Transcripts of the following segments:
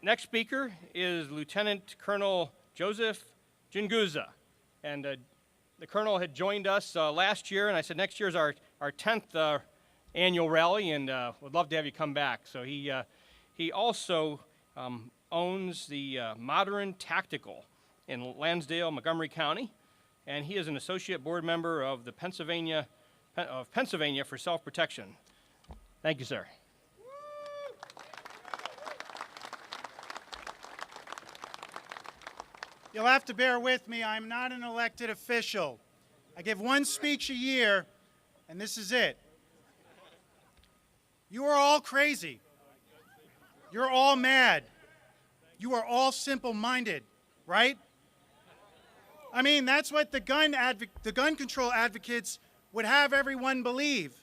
next speaker is Lieutenant Colonel Joseph Junguzza. And the colonel had joined us last year, and I said next year is our 10th annual rally, and would love to have you come back. So he also owns the Modern Tactical in Lansdale, Montgomery County, and he is an associate board member of the Pennsylvania for Self-Protection. Thank you, sir. You'll have to bear with me. I'm not an elected official. I give one speech a year, and this is it. You are all crazy. You're all mad. You are all simple-minded, right? I mean, that's what the gun control advocates would have everyone believe,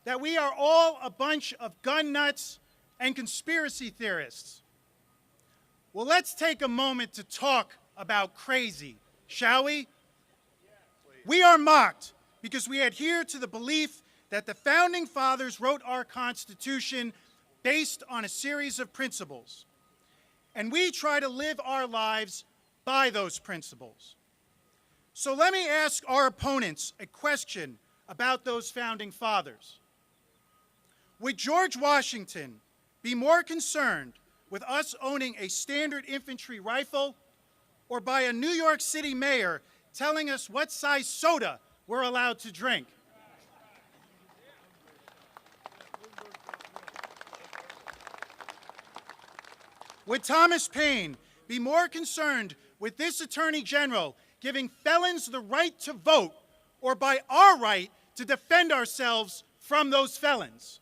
that we are all a bunch of gun nuts and conspiracy theorists. Well, let's take a moment to talk about crazy, shall we? We are mocked because we adhere to the belief that the Founding Fathers wrote our Constitution based on a series of principles. And we try to live our lives by those principles. So let me ask our opponents a question about those Founding Fathers. Would George Washington be more concerned with us owning a standard infantry rifle or by a New York City mayor telling us what size soda we're allowed to drink? Would Thomas Paine be more concerned with this Attorney General giving felons the right to vote or by our right to defend ourselves from those felons?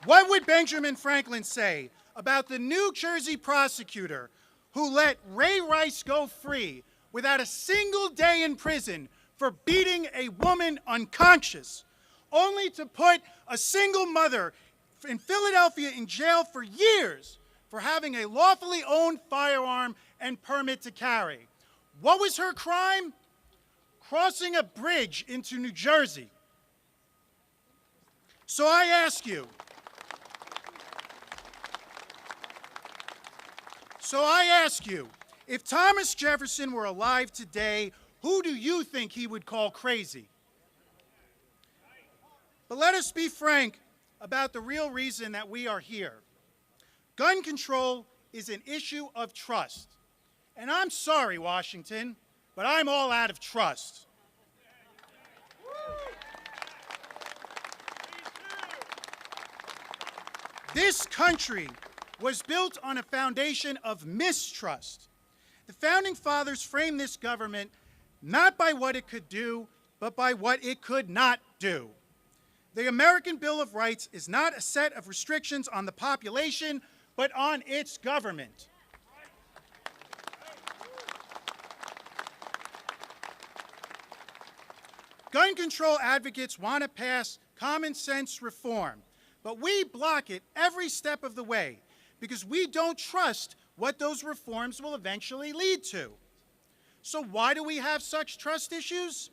What would Benjamin Franklin say about the New Jersey prosecutor who let Ray Rice go free without a single day in prison for beating a woman unconscious, only to put a single mother in Philadelphia in jail for years for having a lawfully owned firearm and permit to carry? What was her crime? Crossing a bridge into New Jersey. So I ask you, if Thomas Jefferson were alive today, who do you think he would call crazy? But let us be frank about the real reason that we are here. Gun control is an issue of trust. And I'm sorry, Washington, but I'm all out of trust. This country was built on a foundation of mistrust. The Founding Fathers framed this government not by what it could do, but by what it could not do. The American Bill of Rights is not a set of restrictions on the population, but on its government. Gun control advocates want to pass common sense reform, but we block it every step of the way because we don't trust what those reforms will eventually lead to. So why do we have such trust issues?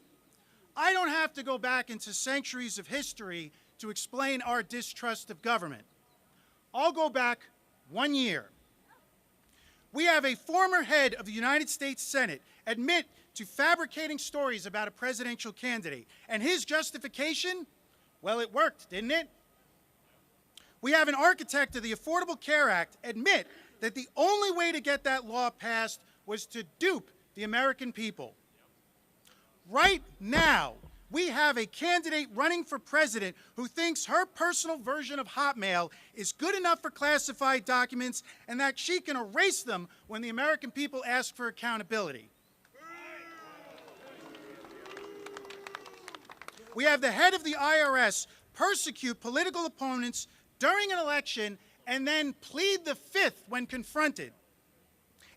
I don't have to go back into centuries of history to explain our distrust of government. I'll go back 1 year. We have a former head of the United States Senate admit to fabricating stories about a presidential candidate. And his justification? Well, it worked, didn't it? We have an architect of the Affordable Care Act admit that the only way to get that law passed was to dupe the American people. Right now, we have a candidate running for president who thinks her personal version of Hotmail is good enough for classified documents and that she can erase them when the American people ask for accountability. We have the head of the IRS persecute political opponents during an election and then plead the fifth when confronted.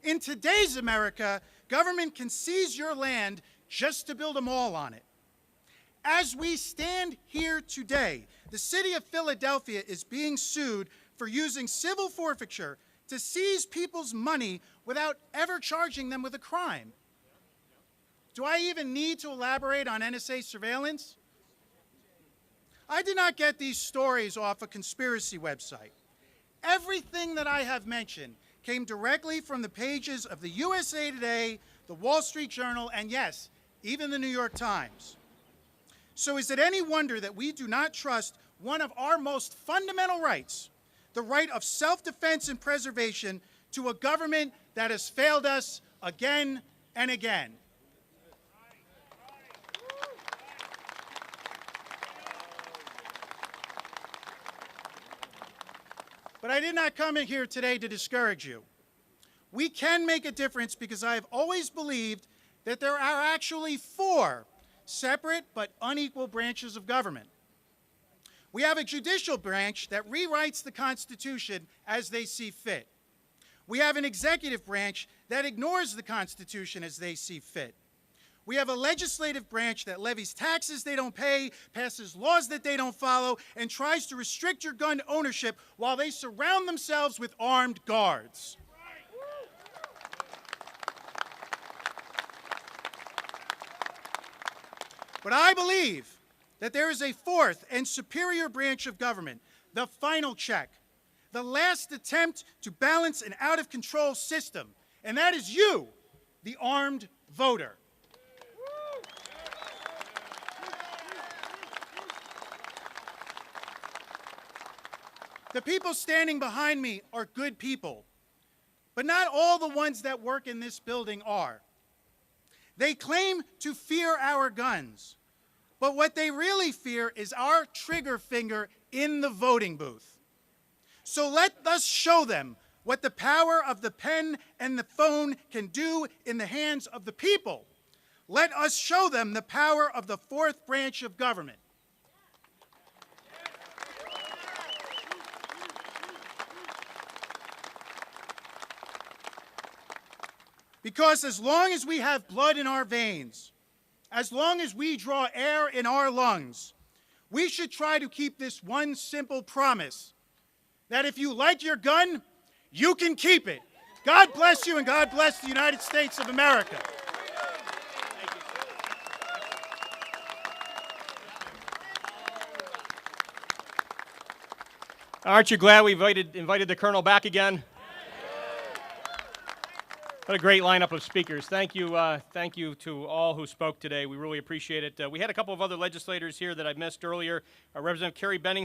In today's America, government can seize your land just to build a mall on it. As we stand here today, the city of Philadelphia is being sued for using civil forfeiture to seize people's money without ever charging them with a crime. Do I even need to elaborate on NSA surveillance? I did not get these stories off a conspiracy website. Everything that I have mentioned came directly from the pages of the USA Today, the Wall Street Journal, and yes, even the New York Times. So is it any wonder that we do not trust one of our most fundamental rights, the right of self-defense and preservation, to a government that has failed us again and again? But I did not come in here today to discourage you. We can make a difference because I have always believed that there are actually 4 separate but unequal branches of government. We have a judicial branch that rewrites the Constitution as they see fit. We have an executive branch that ignores the Constitution as they see fit. We have a legislative branch that levies taxes they don't pay, passes laws that they don't follow, and tries to restrict your gun ownership while they surround themselves with armed guards. But I believe that there is a 4th and superior branch of government, the final check, the last attempt to balance an out-of-control system, and that is you, the armed voter. The people standing behind me are good people, but not all the ones that work in this building are. They claim to fear our guns, but what they really fear is our trigger finger in the voting booth. So let us show them what the power of the pen and the phone can do in the hands of the people. Let us show them the power of the 4th branch of government. Because as long as we have blood in our veins, as long as we draw air in our lungs, we should try to keep this one simple promise, that if you like your gun, you can keep it. God bless you, and God bless the United States of America. Aren't you glad we invited the Colonel back again? What a great lineup of speakers. Thank you to all who spoke today. We really appreciate it. We had a couple of other legislators here that I missed earlier. Representative Carrie Benning.